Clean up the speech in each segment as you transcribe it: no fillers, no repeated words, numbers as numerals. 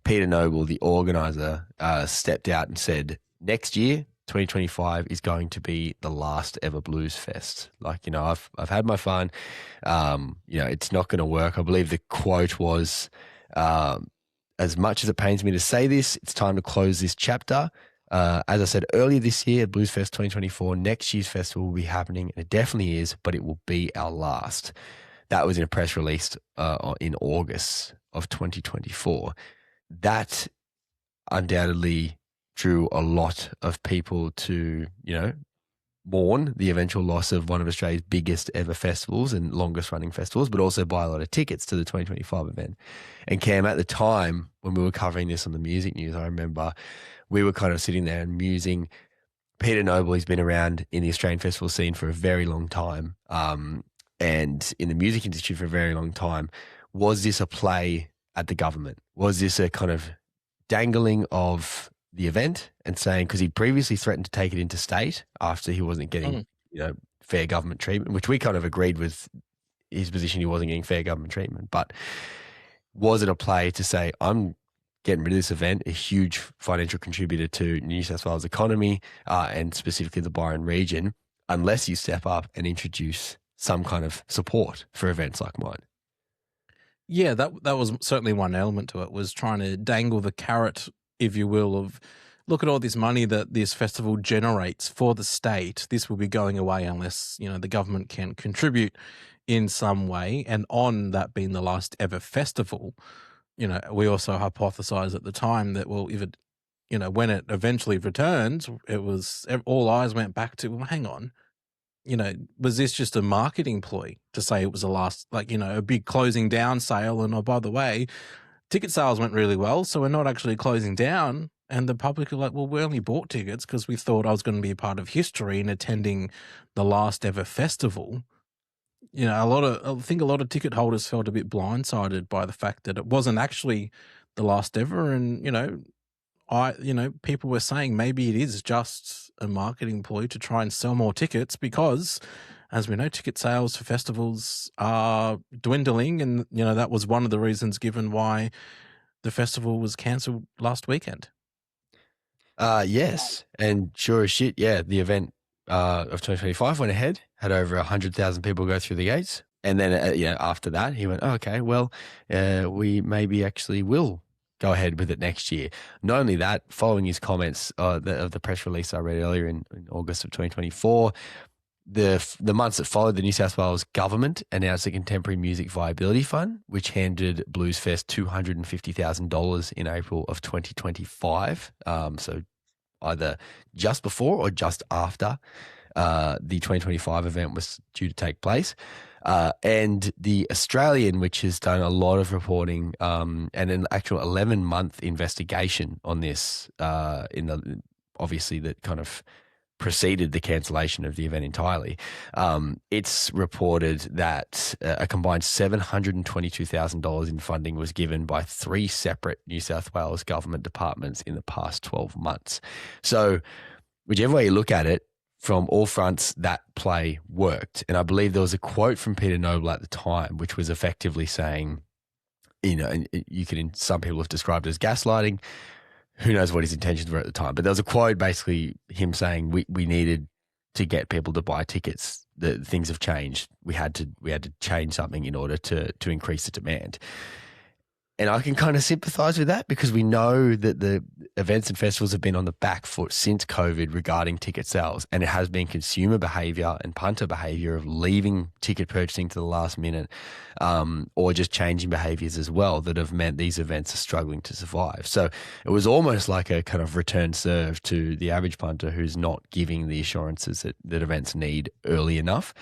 Peter Noble, the organizer, stepped out and said, next year, 2025 is going to be the last ever Bluesfest. Like, you know, I've had my fun. You know, it's not going to work. I believe the quote was, as much as it pains me to say this, it's time to close this chapter. As I said earlier this year, Bluesfest 2024, next year's festival will be happening, and it definitely is, but it will be our last. That was in a press release in August of 2024. That undoubtedly drew a lot of people to, you know, mourn the eventual loss of one of Australia's biggest ever festivals and longest running festivals, but also buy a lot of tickets to the 2025 event. And Cam, at the time when we were covering this on the music news, I remember we were kind of sitting there and musing. Peter Noble, he's been around in the Australian festival scene for a very long time, and in the music industry for a very long time. Was this a play at the government? Was this a kind of dangling of the event and saying, because he previously threatened to take it into state after he wasn't getting, you know, fair government treatment, which we kind of agreed with his position, he wasn't getting fair government treatment. But was it a play to say, I'm getting rid of this event, a huge financial contributor to New South Wales economy and specifically the Byron region, unless you step up and introduce some kind of support for events like mine? Yeah, that was certainly one element to it, was trying to dangle the carrot, if you will, of look at all this money that this festival generates for the state. This will be going away unless, you know, the government can contribute in some way. And on that being the last ever festival, you know, we also hypothesized at the time that, well, if it, you know, when it eventually returns, it was, all eyes went back to, well, hang on, you know, was this just a marketing ploy to say it was a last, like, you know, a big closing down sale? And oh, by the way, ticket sales went really well, so we're not actually closing down. And the public are like, well, we only bought tickets because we thought I was going to be a part of history in attending the last ever festival. You know, I think a lot of ticket holders felt a bit blindsided by the fact that it wasn't actually the last ever. And, you know, people were saying maybe it is just a marketing ploy to try and sell more tickets because, as we know, ticket sales for festivals are dwindling. And, you know, that was one of the reasons given why the festival was cancelled last weekend. Yes. And sure as shit, yeah, the event of 2025 went ahead, had over 100,000 people go through the gates. And then, you know, after that, he went, oh, okay, well, we maybe actually will go ahead with it next year. Not only that, following his comments of the press release I read earlier in August of 2024, the months that followed, the New South Wales government announced a Contemporary Music Viability Fund, which handed Bluesfest $250,000 in April of 2025. So either just before or just after the 2025 event was due to take place. And the Australian, which has done a lot of reporting and an actual 11-month investigation on this, obviously that kind of preceded the cancellation of the event entirely. It's reported that a combined $722,000 in funding was given by 3 separate New South Wales government departments in the past 12 months. So whichever way you look at it, from all fronts, that play worked. And I believe there was a quote from Peter Noble at the time, which was effectively saying, you know, and some people have described it as gaslighting. Who knows what his intentions were at the time. But there was a quote basically him saying we needed to get people to buy tickets. Things have changed. We had to change something in order to increase the demand. And I can kind of sympathize with that because we know that the events and festivals have been on the back foot since COVID regarding ticket sales. And it has been consumer behavior and punter behavior of leaving ticket purchasing to the last minute or just changing behaviors as well that have meant these events are struggling to survive. So it was almost like a kind of return serve to the average punter who's not giving the assurances that events need early enough.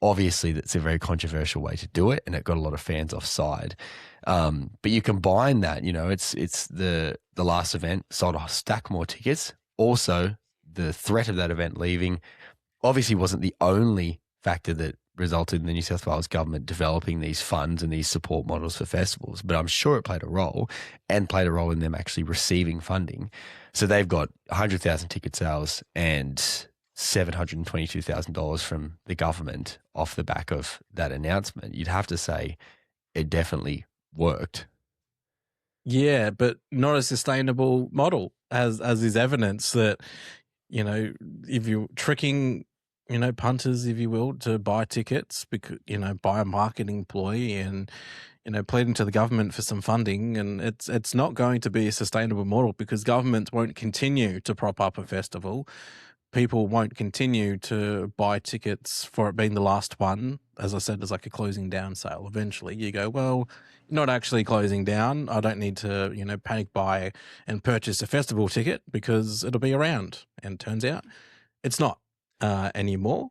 Obviously, that's a very controversial way to do it, and it got a lot of fans offside. But you combine that, you know, it's the last event sold a stack more tickets. Also, the threat of that event leaving obviously wasn't the only factor that resulted in the New South Wales government developing these funds and these support models for festivals, but I'm sure it played a role in them actually receiving funding. So they've got 100,000 ticket sales and $722,000 from the government off the back of that announcement. You'd have to say it definitely worked. Yeah, but not a sustainable model, as is evidence that, you know, if you're tricking, you know, punters, if you will, to buy tickets because, you know, by a marketing ploy and, you know, pleading to the government for some funding, and it's not going to be a sustainable model because governments won't continue to prop up a festival. People won't continue to buy tickets for it being the last one. As I said, there's like a closing down sale. Eventually you go, well, you're not actually closing down. I don't need to, you know, panic buy and purchase a festival ticket because it'll be around. And turns out it's not anymore.